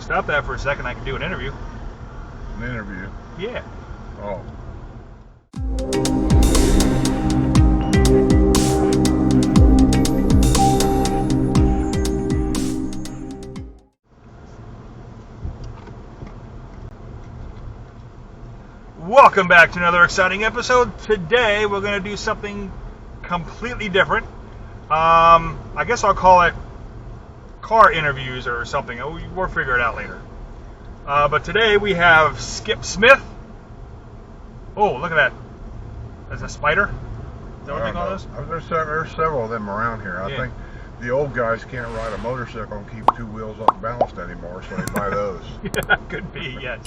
you stop that for a second, I can do an interview. An interview? Yeah. Oh. Welcome back to another exciting episode. Today we're going to do something completely different. I guess I'll call it car interviews or something. We'll figure it out later. But today we have Skip Smith. Oh, look at that. That's a spider? Is that what they call those? There's several of them around here. I think the old guys can't ride a motorcycle and keep two wheels off balanced anymore, so they buy those. Yeah, could be, yes.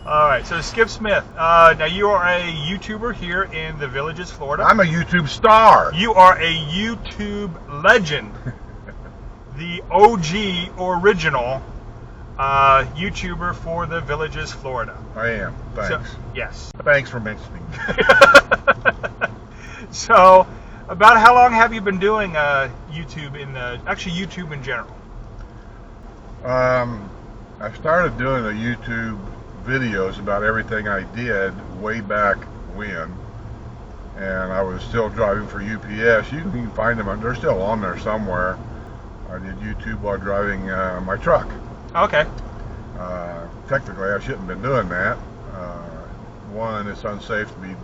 All right, so Skip Smith. Now you are a YouTuber here in the Villages, Florida. I'm a YouTube star. You are a YouTube legend. The OG original YouTuber for the Villages, Florida. I am. Thanks. So, yes. Thanks for mentioning. So, about how long have you been doing YouTube YouTube in general? I started doing the YouTube videos about everything I did way back when, and I was still driving for UPS. You can find them; they're still on there somewhere. I did YouTube while driving my truck. Okay. Technically, I shouldn't have been doing that. One, it's unsafe to be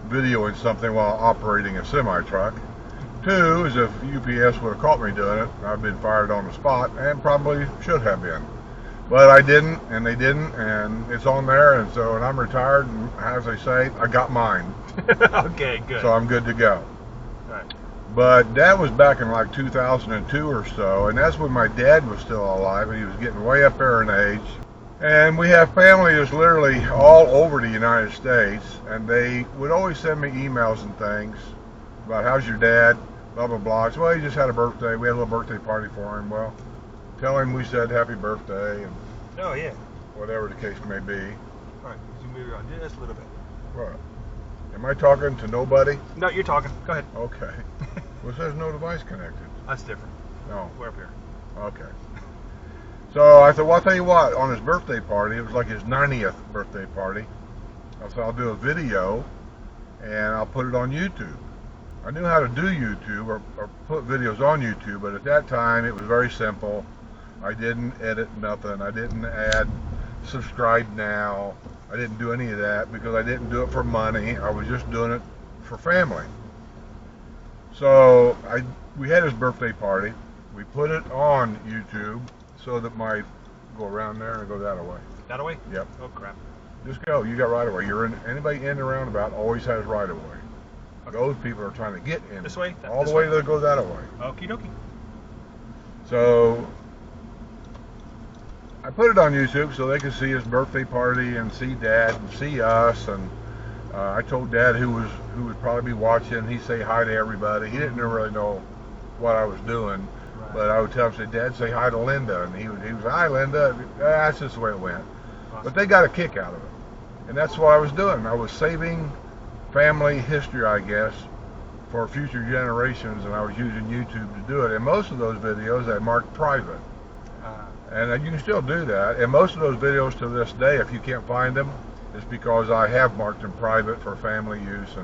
videoing something while operating a semi-truck. Two, is if UPS would have caught me doing it, I'd been fired on the spot, and probably should have been. But I didn't, and they didn't, and it's on there, and so and I'm retired, and as they say, I got mine. Okay, good. So I'm good to go. Right. But that was back in like 2002 or so, and that's when my dad was still alive, and he was getting way up there in age. And we have family that's literally all over the United States, and they would always send me emails and things about how's your dad, blah, blah, blah. So, well, he just had a birthday. We had a little birthday party for him. Well, tell him we said happy birthday and whatever the case may be. All right, you move on just a little bit. What? Am I talking to nobody? No, you're talking. Go ahead. Okay. Well, it says no device connected. That's different. No. We're up here. Okay. So I thought, well, I'll tell you what, on his birthday party, it was like his 90th birthday party, I said, I'll do a video and I'll put it on YouTube. I knew how to do YouTube or put videos on YouTube, but at that time it was very simple. I didn't edit nothing. I didn't add subscribe now. I didn't do any of that because I didn't do it for money. I was just doing it for family. So we had his birthday party. We put it on YouTube so that go around there and go that way. That away? Yep. Oh, crap. Just go. You got right away. Anybody in and roundabout always has right away. Okay. Those people are trying to get in. This way? All the way to go that way. Okie dokie. So I put it on YouTube so they could see his birthday party and see Dad and see us. And I told Dad who would probably be watching. He'd say hi to everybody. He didn't really know what I was doing. But I would tell him, say, Dad, say hi to Linda. And he was, hi, Linda. That's just the way it went. Awesome. But they got a kick out of it. And that's what I was doing. I was saving family history, I guess, for future generations, and I was using YouTube to do it. And most of those videos I marked private. And you can still do that. And most of those videos to this day, if you can't find them, it's because I have marked them private for family use,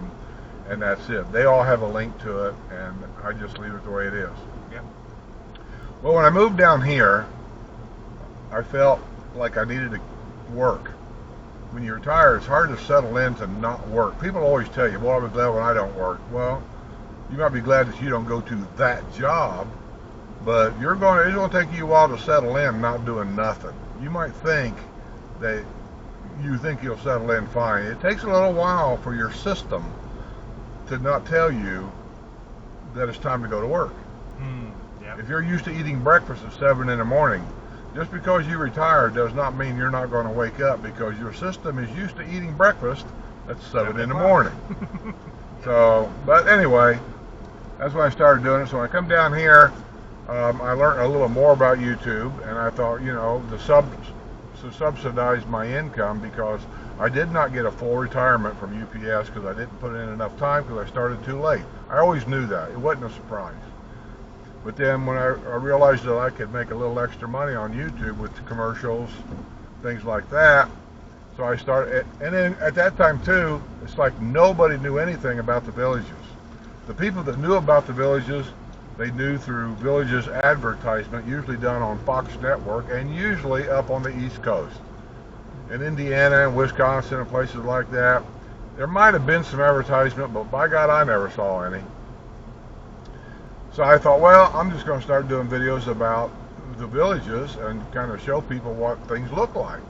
and that's it. They all have a link to it, and I just leave it the way it is. Yeah. Well, when I moved down here, I felt like I needed to work. When you retire, it's hard to settle in to not work. People always tell you, well, I'll be glad when I don't work. Well, you might be glad that you don't go to that job, but it's going to take you a while to settle in not doing nothing. You might think that you'll settle in fine. It takes a little while for your system to not tell you that it's time to go to work. Yeah. If you're used to eating breakfast at 7 in the morning, just because you retire does not mean you're not going to wake up, because your system is used to eating breakfast at 7 in the morning. So, but anyway, that's when I started doing it. So when I come down here, I learned a little more about YouTube, and I thought, to subsidize my income, because I did not get a full retirement from UPS because I didn't put in enough time because I started too late. I always knew that. It wasn't a surprise. But then when I realized that I could make a little extra money on YouTube with the commercials, things like that, so I started, and then at that time too, it's like nobody knew anything about the villages. The people that knew about the villages, they knew through villages advertisement, usually done on Fox Network, and usually up on the East Coast. In Indiana and Wisconsin and places like that, there might have been some advertisement, but by God, I never saw any. So I thought, well, I'm just going to start doing videos about the villages and kind of show people what things look like,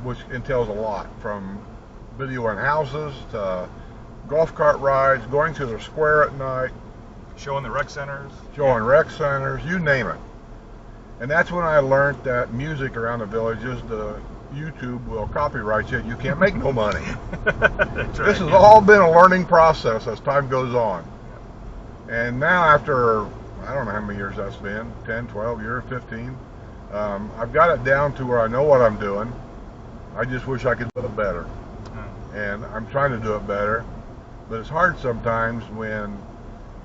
which entails a lot, from videoing houses to golf cart rides, going to the square at night, Showing the rec centers. showing rec centers, you name it. And that's when I learned that music around the villages, the YouTube will copyright you. You can't make no money. That's right. This has all been a learning process as time goes on. And now after, I don't know how many years that's been, 10, 12 years, 15, I've got it down to where I know what I'm doing. I just wish I could do it better. And I'm trying to do it better. But it's hard sometimes when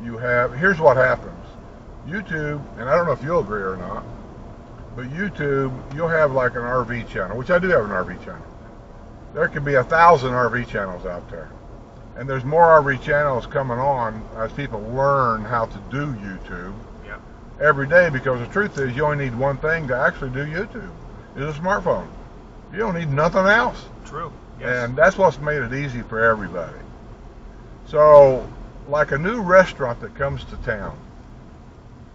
you have, here's what happens. YouTube, and I don't know if you'll agree or not, but YouTube, you'll have like an RV channel, which I do have an RV channel. There could be 1,000 RV channels out there. And there's more RV channels coming on as people learn how to do YouTube every day, because the truth is you only need one thing to actually do YouTube, is a smartphone. You don't need nothing else. True. Yes. And that's what's made it easy for everybody. So, like a new restaurant that comes to town,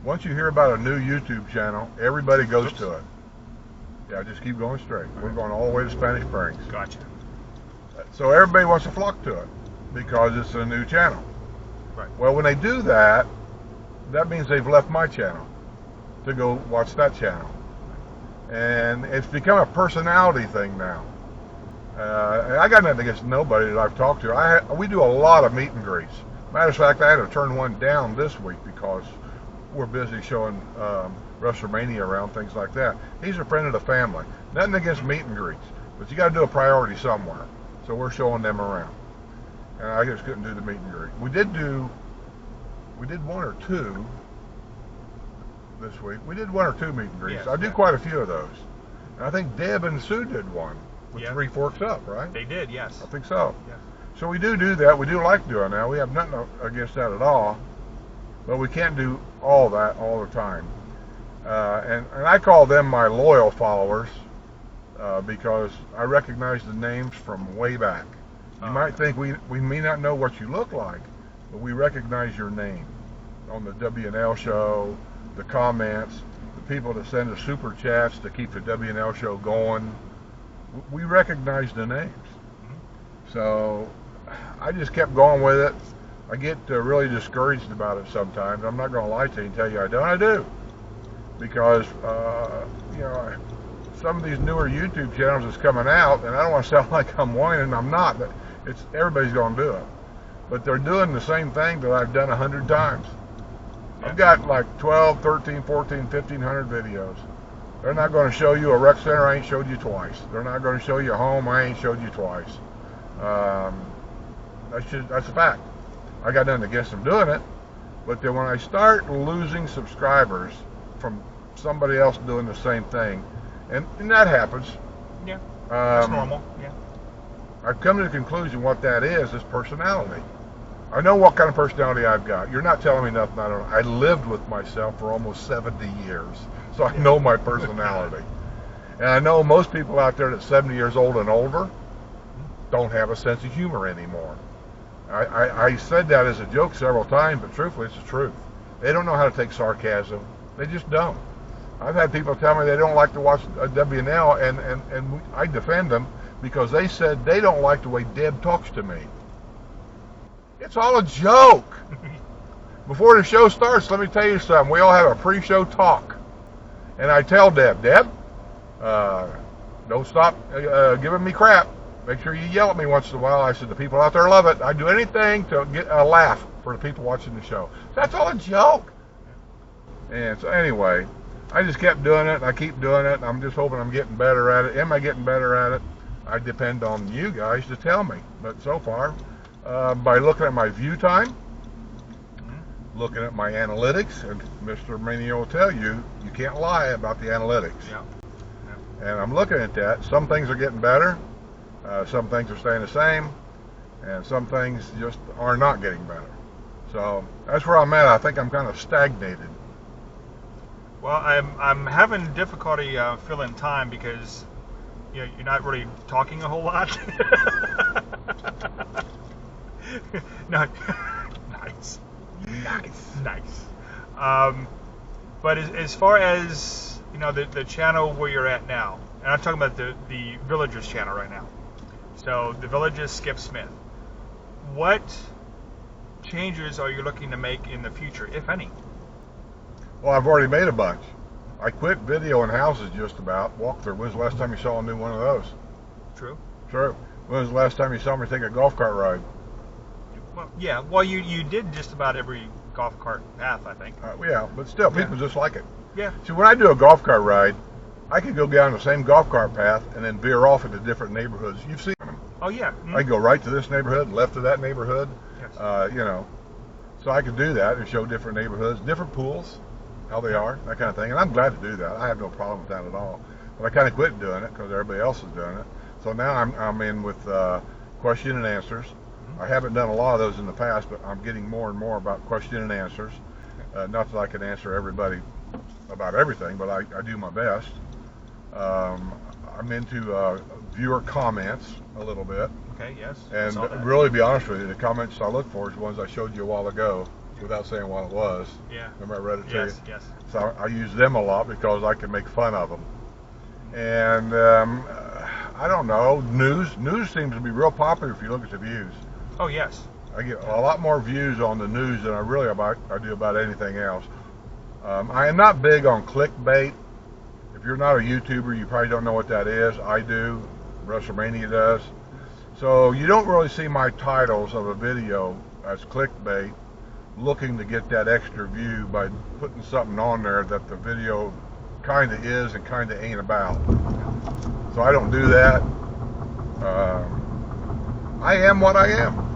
once you hear about a new YouTube channel, everybody goes to it. Yeah, just keep going straight. We're going all the way to Spanish Springs. Gotcha. So everybody wants to flock to it because it's a new channel. Right. Well, when they do that, that means they've left my channel to go watch that channel. And it's become a personality thing now. And I got nothing against nobody that I've talked to. We do a lot of meet and greets. Matter of fact, I had to turn one down this week because we're busy showing ResslerMania around, things like that. He's a friend of the family. Nothing against meet and greets, but you got to do a priority somewhere. So we're showing them around. And I just couldn't do the meet and greet. We did one or two this week. We did one or two meet and greets. Yes, I do quite a few of those. And I think Deb and Sue did one with Three Forks Up, right? They did, yes. I think so. Yes. So we do that. We do like doing that. We have nothing against that at all. But we can't do all that all the time. And I call them my loyal followers because I recognize the names from way back. You might think we may not know what you look like, but we recognize your name on the W&L show, the comments, the people that send us super chats to keep the W&L show going. We recognize the names. So I just kept going with it. I get really discouraged about it sometimes. I'm not going to lie to you and tell you I don't. I do. Because, some of these newer YouTube channels is coming out, and I don't want to sound like I'm whining, I'm not, but everybody's going to do it. But they're doing the same thing that I've done 100 times. I've got like 12, 13, 14, 1,500 videos. They're not going to show you a rec center I ain't showed you twice. They're not going to show you a home I ain't showed you twice. That's a fact. I got nothing against them doing it, but then when I start losing subscribers from somebody else doing the same thing, and that happens. Yeah, that's normal. Yeah. I've come to the conclusion what that is personality. I know what kind of personality I've got. You're not telling me nothing I don't know. I lived with myself for almost 70 years, so I know my personality. And I know most people out there that's 70 years old and older don't have a sense of humor anymore. I said that as a joke several times, but truthfully, it's the truth. They don't know how to take sarcasm. They just don't. I've had people tell me they don't like to watch W&L, and I defend them because they said they don't like the way Deb talks to me. It's all a joke. Before the show starts, let me tell you something. We all have a pre-show talk. And I tell Deb, don't stop giving me crap. Make sure you yell at me once in a while. I said, the people out there love it. I'd do anything to get a laugh for the people watching the show. That's all a joke. And so anyway, I just kept doing it. I keep doing it. I'm just hoping I'm getting better at it. Am I getting better at it? I depend on you guys to tell me. But so far, by looking at my view time, looking at my analytics, and Mr. Mania will tell you, you can't lie about the analytics. Yeah. And I'm looking at that. Some things are getting better, some things are staying the same, and some things just are not getting better. So that's where I'm at. I think I'm kind of stagnated. Well, I'm having difficulty filling time because you're not really talking a whole lot. No, nice. But as far as the channel where you're at now, and I'm talking about the Villagers channel right now. So the Villagers Skip Smith. What changes are you looking to make in the future, if any? Well, I've already made a bunch. I quit videoing houses just about. Walkthrough. When's the last time you saw a new one of those? True. When was the last time you saw me take a golf cart ride? Well, yeah. Well, you did just about every golf cart path, I think. Yeah, but still, people just like it. Yeah. See, when I do a golf cart ride, I could go down the same golf cart path and then veer off into different neighborhoods. You've seen them. Oh, yeah. Mm-hmm. I can go right to this neighborhood and left to that neighborhood. Yes. So I could do that and show different neighborhoods, different pools, how they are, that kind of thing. And I'm glad to do that. I have no problem with that at all. But I kind of quit doing it because everybody else is doing it. So now I'm in with question and answers. I haven't done a lot of those in the past, but I'm getting more and more about question and answers. Not that I can answer everybody about everything, but I do my best. I'm into viewer comments a little bit. Okay, yes. And really, to be honest with you, the comments I look for is ones I showed you a while ago without saying what it was. Yeah. Remember I read it to you? Yes. So I use them a lot because I can make fun of them. And I don't know, news seems to be real popular if you look at the views. Oh, yes. I get a lot more views on the news than I do about anything else. I am not big on clickbait. If you're not a YouTuber, you probably don't know what that is. I do. ResslerMania does. So you don't really see my titles of a video as clickbait, looking to get that extra view by putting something on there that the video kind of is and kind of ain't about. So I don't do that. I am what I am.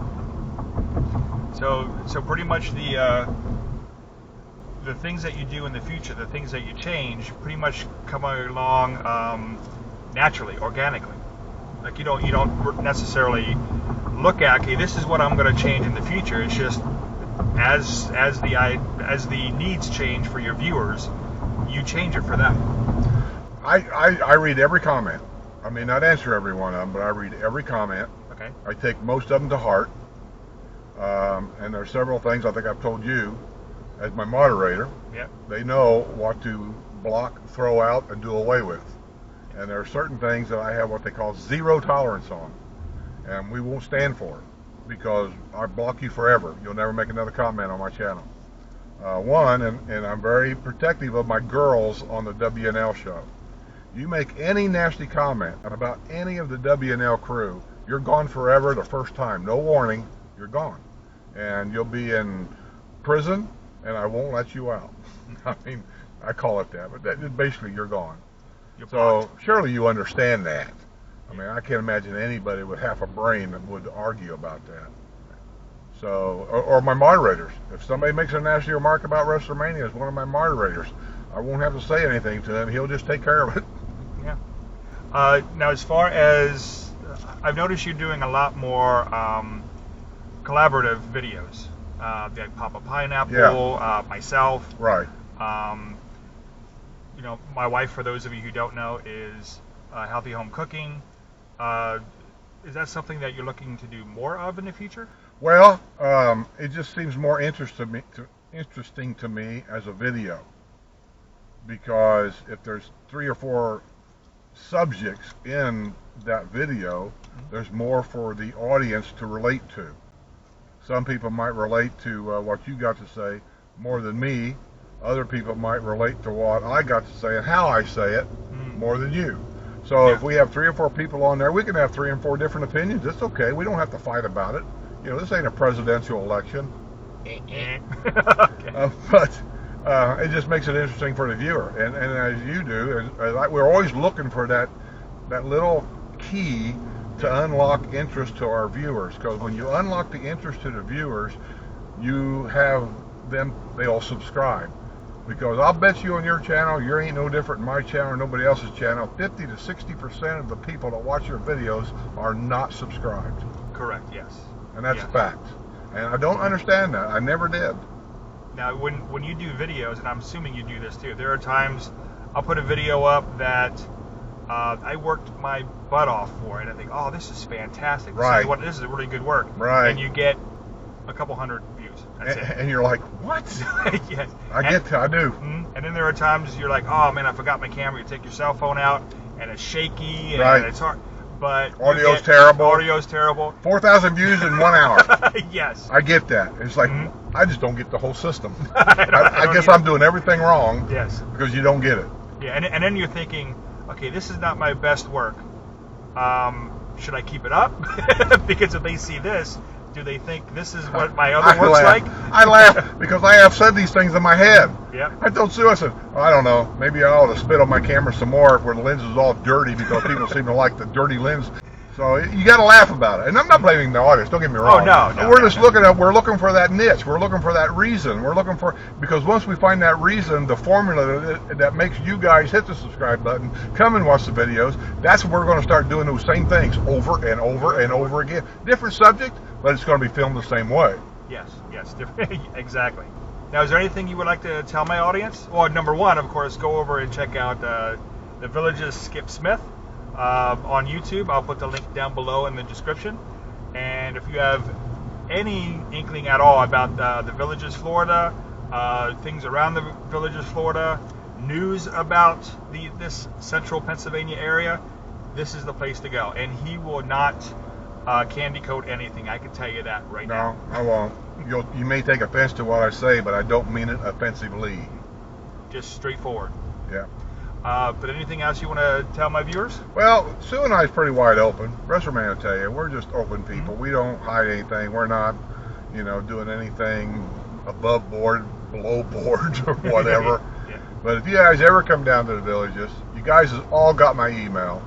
So pretty much the things that you do in the future, the things that you change, pretty much come along naturally, organically. Like you don't necessarily look at, okay, this is what I'm going to change in the future. It's just as the needs change for your viewers, you change it for them. I read every comment. I may not answer every one of them, but I read every comment. Okay. I take most of them to heart. And there are several things I think I've told you as my moderator. Yeah. They know what to block, throw out, and do away with. And there are certain things that I have what they call zero tolerance on. And we won't stand for it because I block you forever. You'll never make another comment on my channel. And I'm very protective of my girls on the WNL show. You make any nasty comment about any of the WNL crew, you're gone forever the first time. No warning, you're gone. And you'll be in prison, and I won't let you out. I mean, I call it that, but basically you're gone. So surely you understand that. I mean, I can't imagine anybody with half a brain that would argue about that. So, or my moderators. If somebody makes a nasty remark about ResslerMania as one of my moderators, I won't have to say anything to him. He'll just take care of it. Yeah. Now, as far as I've noticed, you're doing a lot more collaborative videos. Like Papa Pineapple, myself. Right. My wife, for those of you who don't know, is Healthy Home Cooking. Is that something that you're looking to do more of in the future? Well, it just seems more interesting to me as a video, because if there's 3 or 4 subjects in that video, there's more for the audience to relate to. Some people might relate to what you got to say more than me. Other people might relate to what I got to say and how I say it more than you. So if we have 3 or 4 people on there, we can have 3 and 4 different opinions. It's okay. We don't have to fight about it. This ain't a presidential election. Okay. But it just makes it interesting for the viewer. And as you do, we're always looking for that little key to unlock interest to our viewers. Because when you unlock the interest to the viewers, you have them they'll subscribe. Because I'll bet you on your channel, you ain't no different than my channel or nobody else's channel. 50 to 60% of the people that watch your videos are not subscribed. Correct, yes. And that's a fact. And I don't understand that. I never did. Now, when you do videos, and I'm assuming you do this too, there are times I'll put a video up that I worked my butt off for, and I think, oh, this is fantastic. Right. This is really good work. Right. And you get a couple hundred views. That's it. And you're like, what? Yes. I do. And then there are times you're like, oh man, I forgot my camera. You take your cell phone out, and it's shaky, and Right. it's hard. But Audio's terrible. Audio's terrible. 4,000 views in 1 hour. Yes. I get that. It's like, I just don't get the whole system. I guess I'm doing everything wrong. Yes. Because you don't get it. Yeah, and then you're thinking, okay, this is not my best work. Should I keep it up? Because if they see this, do they think this is what my other work's like? I laugh because I have said these things in my head. Yeah. I told Sue, I said, I don't know, maybe I ought to spit on my camera some more where the lens is all dirty because people seem to like the dirty lens. So you got to laugh about it. And I'm not blaming the audience, don't get me wrong. No. We're just we're looking for that niche. We're looking for that reason. Because once we find that reason, the formula that makes you guys hit the subscribe button, come and watch the videos, that's when we're going to start doing those same things over and over and over again. Different subject, but it's going to be filmed the same way. Yes, exactly. Now, is there anything you would like to tell my audience? Well, number one, of course, go over and check out The Village's Skip Smith on YouTube. I'll put the link down below in the description. And if you have any inkling at all about the Villages, Florida, things around the Villages, Florida, news about this central Pennsylvania area, this is the place to go. And he will not candy coat anything. I can tell you that right now. No, I won't. You may take offense to what I say, but I don't mean it offensively. Just straightforward. Yeah. But anything else you want to tell my viewers? Well, Sue and I is pretty wide open. ResslerMania will tell you, we're just open people. We don't hide anything. We're not, doing anything above board, below board, or whatever. Yeah. But if you guys ever come down to the Villages, you guys have all got my email.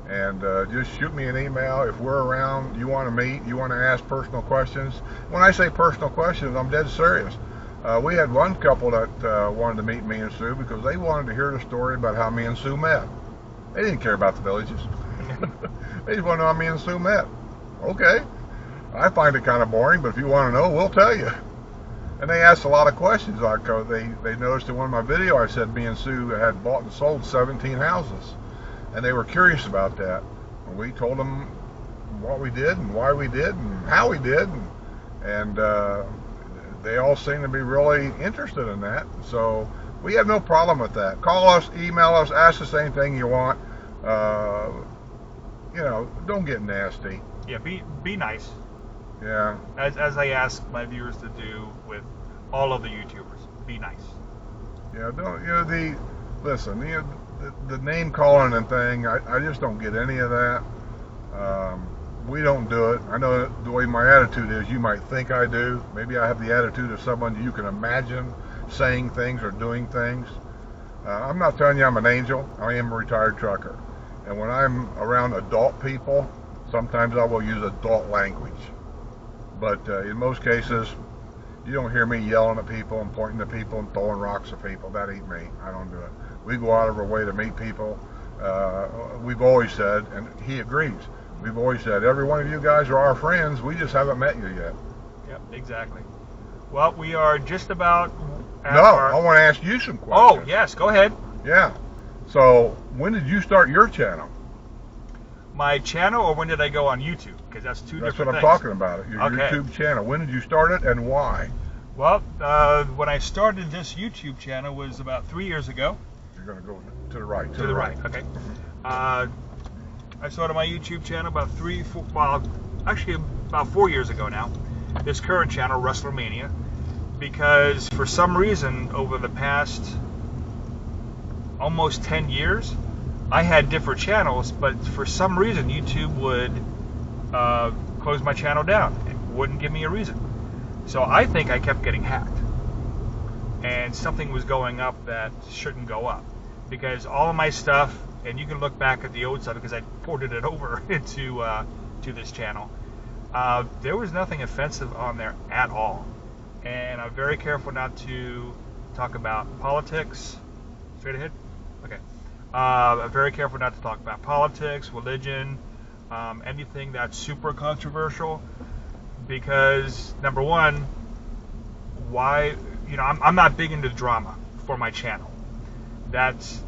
And just shoot me an email. If we're around, you want to meet, you want to ask personal questions. When I say personal questions, I'm dead serious. We had one couple that wanted to meet me and Sue because they wanted to hear the story about how me and Sue met. They didn't care about the Villages. They just want to know how me and Sue met. Okay. I find it kind of boring, but if you want to know, we'll tell you. And they asked a lot of questions. Like they noticed in one of my videos I said me and Sue had bought and sold 17 houses. And they were curious about that. And we told them what we did and why we did and how we did. And they all seem to be really interested in that. So we have no problem with that. Call us, email us, ask us anything you want. Don't get nasty. Yeah, be nice. Yeah. As I ask my viewers to do with all of the YouTubers, be nice. Yeah, the name calling and thing, I just don't get any of that. We don't do it. I know the way my attitude is, you might think I do. Maybe I have the attitude of someone you can imagine saying things or doing things. I'm not telling you I'm an angel. I am a retired trucker. And when I'm around adult people, sometimes I will use adult language. But in most cases, you don't hear me yelling at people and pointing at people and throwing rocks at people. That ain't me. I don't do it. We go out of our way to meet people. We've always said, and he agrees, we've always said, every one of you guys are our friends. We just haven't met you yet. Yep, exactly. Well, we are just about at I want to ask you some questions. Oh, yes, go ahead. Yeah. So, when did you start your channel? My channel, or when did I go on YouTube? Because that's two different things. That's what I'm talking about. Your Okay. YouTube channel. When did you start it and why? Well, when I started this YouTube channel was about 3 years ago. You're going to go to the right. To the right, okay. I started my YouTube channel about about 4 years ago now. This current channel, ResslerMania, because for some reason over the past almost 10 years, I had different channels, but for some reason YouTube would close my channel down. It wouldn't give me a reason. So I think I kept getting hacked. And something was going up that shouldn't go up. Because all of my stuff, and you can look back at the old stuff because I ported it over to this channel, there was nothing offensive on there at all. and I'm very careful not to talk about politics. Straight ahead? Okay. I'm very careful not to talk about politics, religion, anything that's super controversial, because number one, why, I'm not big into drama for my channel. That's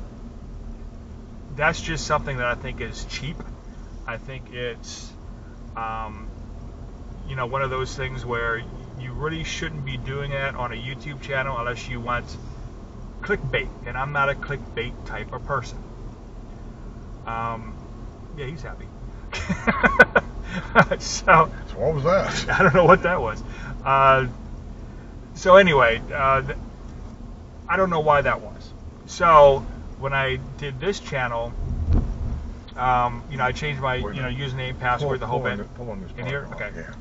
just something that I think is cheap. I think it's, one of those things where you really shouldn't be doing it on a YouTube channel unless you want clickbait, and I'm not a clickbait type of person. Yeah, he's happy. So what was that? I don't know what that was. So anyway, I don't know why that was. So when I did this channel, I changed my username, password, the whole bit. Pull on this in here. Okay. Yeah.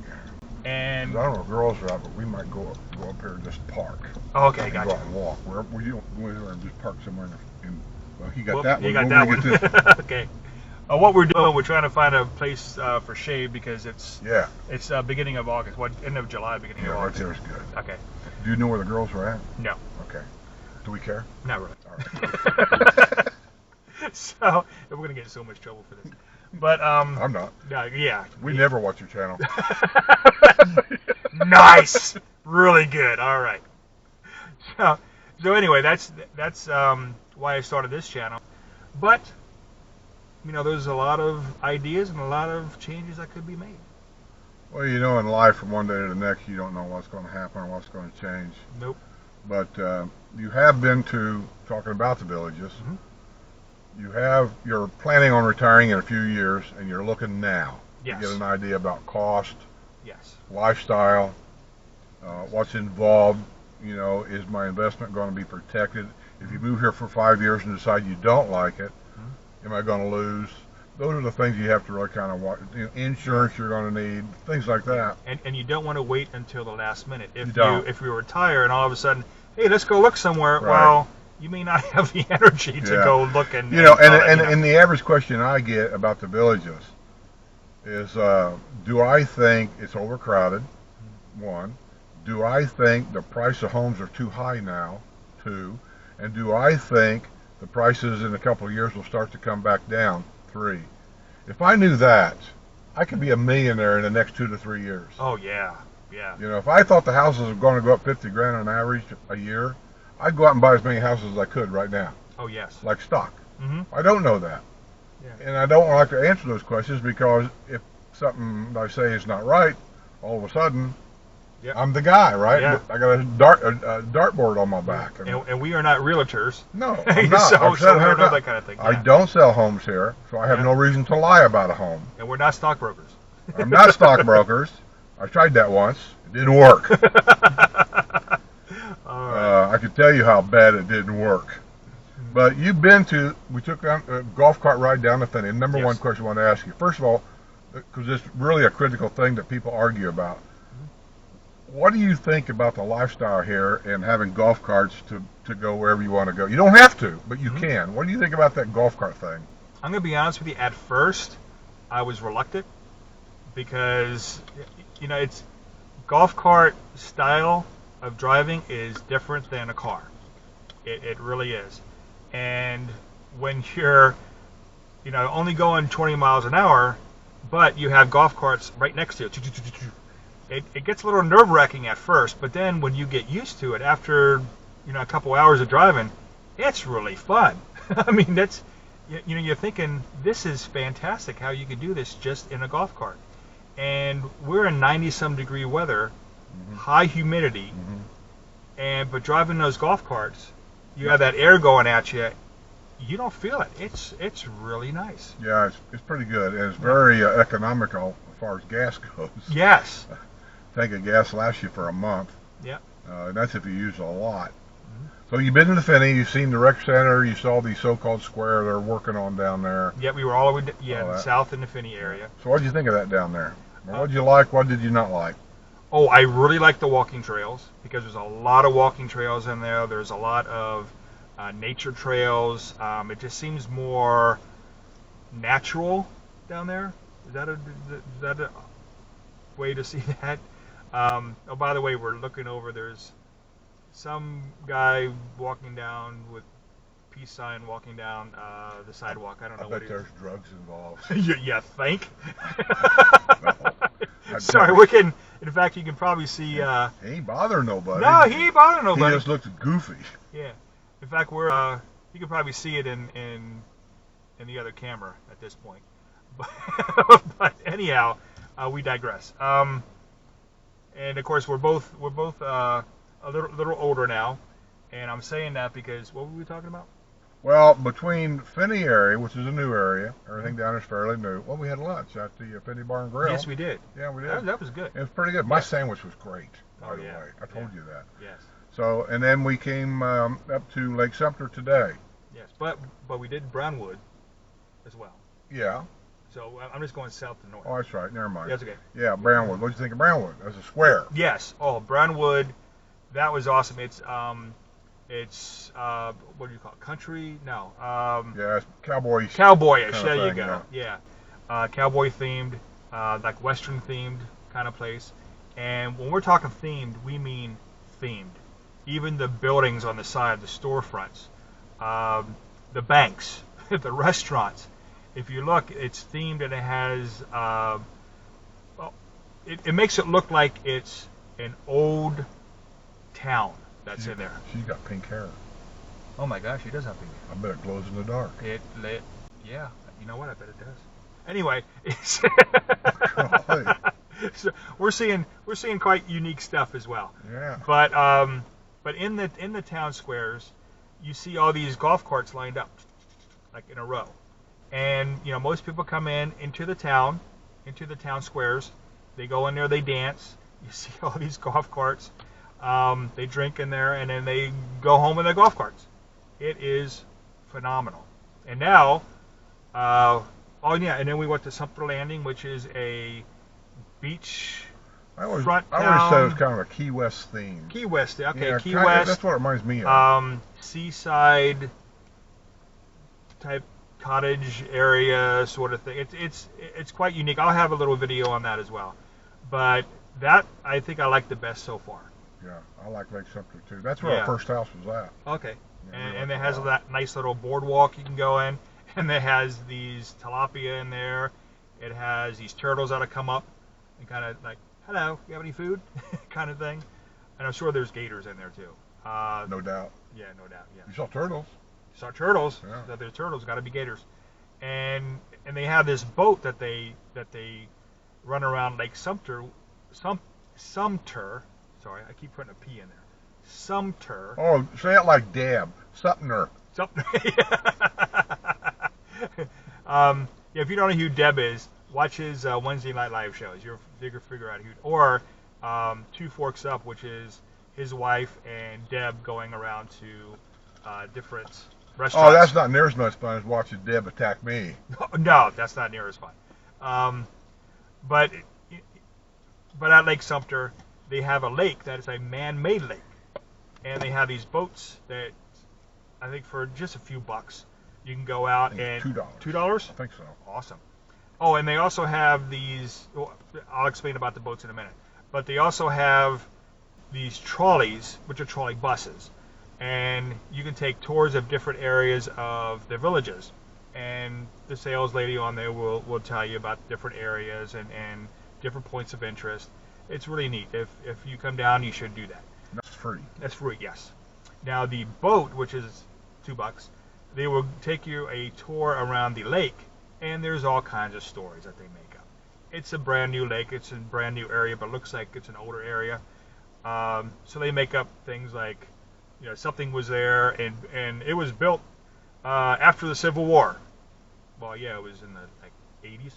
And I don't know if girls are out, but we might go up here and just park. Oh, okay, and gotcha. Go out and walk. Wherever you don't go there and just park somewhere. Well, he got Well, that one. You got that one. Get this. Okay. What we're doing, we're trying to find a place for shade because it's beginning of August, end of July, beginning of right August. there is good. Okay. Do you know where the girls were at? No. Okay. Do we care? Not really. All right. So we're gonna get in so much trouble for this. But I'm not. Yeah. We never watch your channel. Nice. Really good. All right. So anyway, that's why I started this channel. But there's a lot of ideas and a lot of changes that could be made. Well, in life from one day to the next, you don't know what's going to happen or what's going to change. Nope. But you have been to, talking about the villages, you're planning on retiring in a few years, and you're looking now to get an idea about cost, lifestyle, what's involved. Is my investment going to be protected? If you move here for 5 years and decide you don't like it, am I going to lose? Those are the things you have to really kind of watch. Insurance you're going to need, things like that. And you don't want to wait until the last minute. If you retire and all of a sudden, hey, let's go look somewhere. Right. Well, you may not have the energy to go look and and the average question I get about the villages is, do I think it's overcrowded? One. Do I think the price of homes are too high now? Two. And do I think the prices in a couple of years will start to come back down? 3. If I knew that, I could be a millionaire in the next 2 to 3 years. Oh yeah. If I thought the houses were going to go up 50 grand on average a year, I'd go out and buy as many houses as I could right now. Oh yes. Like stock. Mm-hmm. I don't know that. Yeah. And I don't like to answer those questions because if something I say is not right, all of a sudden, I'm the guy, right? Yeah. I got a dartboard on my back. And we are not realtors. No, I'm not. so we don't know that kind of thing. I don't sell homes here, so I have no reason to lie about a home. And we're not stockbrokers. I'm not stockbrokers. I tried that once. It didn't work. All right. I could tell you how bad it didn't work. But you've been to, we took a golf cart ride down to Finney. Number one question I want to ask you. First of all, because it's really a critical thing that people argue about. What do you think about the lifestyle here and having golf carts to go wherever you want to go? You don't have to, but you can. What do you think about that golf cart thing? I'm going to be honest with you. At first, I was reluctant because, it's golf cart style of driving is different than a car. It really is. And when you're, only going 20 miles an hour, but you have golf carts right next to it, it gets a little nerve-wracking at first, but then when you get used to it, after a couple hours of driving, it's really fun. I mean, that's you're thinking this is fantastic how you could do this just in a golf cart. And we're in 90-some degree weather, high humidity, but driving those golf carts, you have that air going at you. You don't feel it. It's really nice. Yeah, it's pretty good, and it's very economical as far as gas goes. Yes. Tank of gas lasts you for a month. Yeah. And that's if you use a lot. So you've been to the Finney, you've seen the rec center, you saw the so-called square they're working on down there. Yeah, we were all the way south in the Finney area. So what did you think of that down there? What did you like? What did you not like? Oh, I really like the walking trails because there's a lot of walking trails in there. There's a lot of nature trails. It just seems more natural down there. Is that a way to see that? Oh, by the way, we're looking over. There's some guy walking down with peace sign walking down the sidewalk. I don't know I what bet there's drugs involved. you think? No, Sorry, we can. In fact, you can probably see. he ain't bothering nobody. No, he ain't bothering nobody. He just looks goofy. Yeah. In fact, we're. You can probably see it in the other camera at this point. But anyhow, we digress. And of course, we're both a little older now, and I'm saying that because what were we talking about? Well, between Finney area, which is a new area, everything down there is fairly new. Well, we had lunch at the Finney Bar and Grill. Yes, we did. Yeah, we did. That was good. It was pretty good. My sandwich was great, by the yeah. way. I told you that. Yes. So, and then we came up to Lake Sumter today. Yes, but we did Brownwood as well. Yeah. So I'm just going south to north. Oh, that's right. Never mind. That's okay. Yeah, Brownwood. What'd you think of Brownwood? As a square. Yes. Oh, Brownwood, that was awesome. It's what do you call it? Country? No. Yeah, it's cowboyish. Cowboyish. Kind of There you thing, go. Yeah. Cowboy themed, like Western themed kind of place. And when we're talking themed, we mean themed. Even the buildings on the side, the storefronts, the banks, the restaurants. If you look, it's themed and it has. It makes it look like it's an old town that's in there. She's got pink hair. Oh my gosh, she does have pink hair. I bet it glows in the dark. Yeah. You know what? I bet it does. Anyway, it's so we're seeing quite unique stuff as well. Yeah. But in the town squares, you see all these golf carts lined up, like in a row. And most people come into the town squares. They go in there, they dance. You see all these golf carts. They drink in there, and then they go home in their golf carts. It is phenomenal. And now, and then we went to Sumter Landing, which is a beach front town. I always said it was kind of a Key West theme. Key West, okay, Yeah, Key West. That's what it reminds me of. Seaside type cottage area sort of thing. It's quite unique. I'll have a little video on that as well. But that I think I like the best so far. Yeah, I like Lake Sumter too. That's where our first house was at. Okay. Yeah, And it has that nice little boardwalk you can go in, and it has these tilapia in there. It has these turtles that'll come up and kind of like, hello, you have any food? kind of thing. And I'm sure there's gators in there too. No doubt. Yeah, no doubt. Yeah. You saw turtles. Saw turtles. Yeah. So there's turtles. Got to be gators. And they have this boat that they run around Lake Sumter. Sumter. Sorry, I keep putting a P in there. Sumter. Oh, say it like Dab. Sumter. Sumter. If you don't know who Deb is, watch his Wednesday Night Live shows. You'll figure out who. Or Two Forks Up, which is his wife and Deb going around to different restaurants. Oh, that's not near as much fun as watching Deb attack me. No, that's not near as fun. But at Lake Sumter, they have a lake that is a man-made lake, and they have these boats that I think for just a few bucks you can go out and $2. $2? I think so. Awesome. Oh, and they also have these. I'll explain about the boats in a minute. But they also have these trolleys, which are trolley buses, and you can take tours of different areas of the villages. And the sales lady on there will tell you about different areas and different points of interest. It's really neat. If you come down, you should do that. That's free. That's free, yes. Now the boat, which is $2, they will take you a tour around the lake, and there's all kinds of stories that they make up. It's a brand new lake. It's a brand new area, but looks like it's an older area. So they make up things like, something was there, and it was built after the Civil War. Well, yeah, it was in the 80s.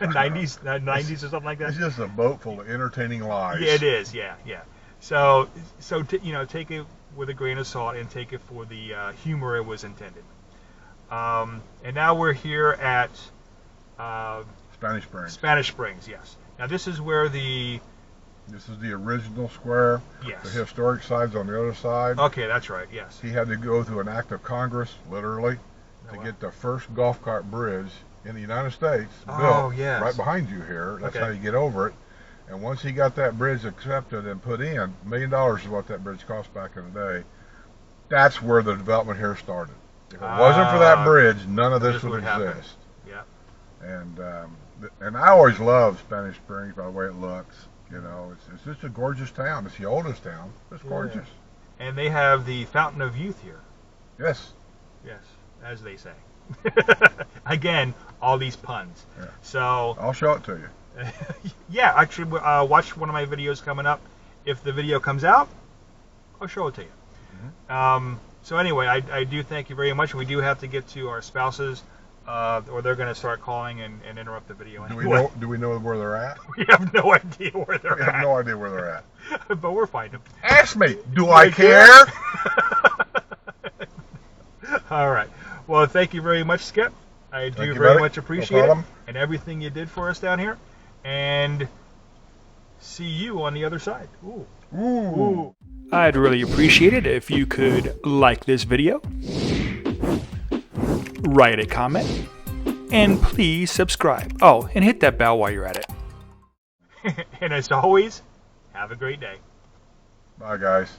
90s or something like that. It's just a boat full of entertaining lies. Yeah, it is. Yeah. So take it with a grain of salt and take it for the humor it was intended. And now we're here at Spanish Springs. Spanish Springs, yes. Now this is where This is the original square. Yes. The historic side's on the other side. Okay, that's right. Yes. He had to go through an act of Congress, literally, to get the first golf cart bridge in the United States built. Yes. Right behind you here. That's Okay. how you get over it. And once he got that bridge accepted and put in, $1 million is what that bridge cost back in the day. That's where the development here started. If it wasn't for that bridge, none of this would exist. Yeah. And I always loved Spanish Springs by the way it looks. You know, it's just a gorgeous town. It's the oldest town. It's gorgeous. And they have the Fountain of Youth here. Yes. Yes, as they say. Again, all these puns. Yeah. So I'll show it to you. yeah, actually, watch one of my videos coming up. If the video comes out, I'll show it to you. Mm-hmm. So anyway, I do thank you very much. We do have to get to our spouses, or they're going to start calling and interrupt the video. Anyway. Do we know where they're at? We have no idea where they're at. We have no idea where they're at. But we're fine. Ask me. Do I care? All right. Well, thank you very much, Skip. I do very much appreciate it and everything you did for us down here. And see you on the other side. Ooh. Ooh. I'd really appreciate it if you could like this video, write a comment, and please subscribe. Oh, and hit that bell while you're at it. And as always, have a great day. Bye, guys.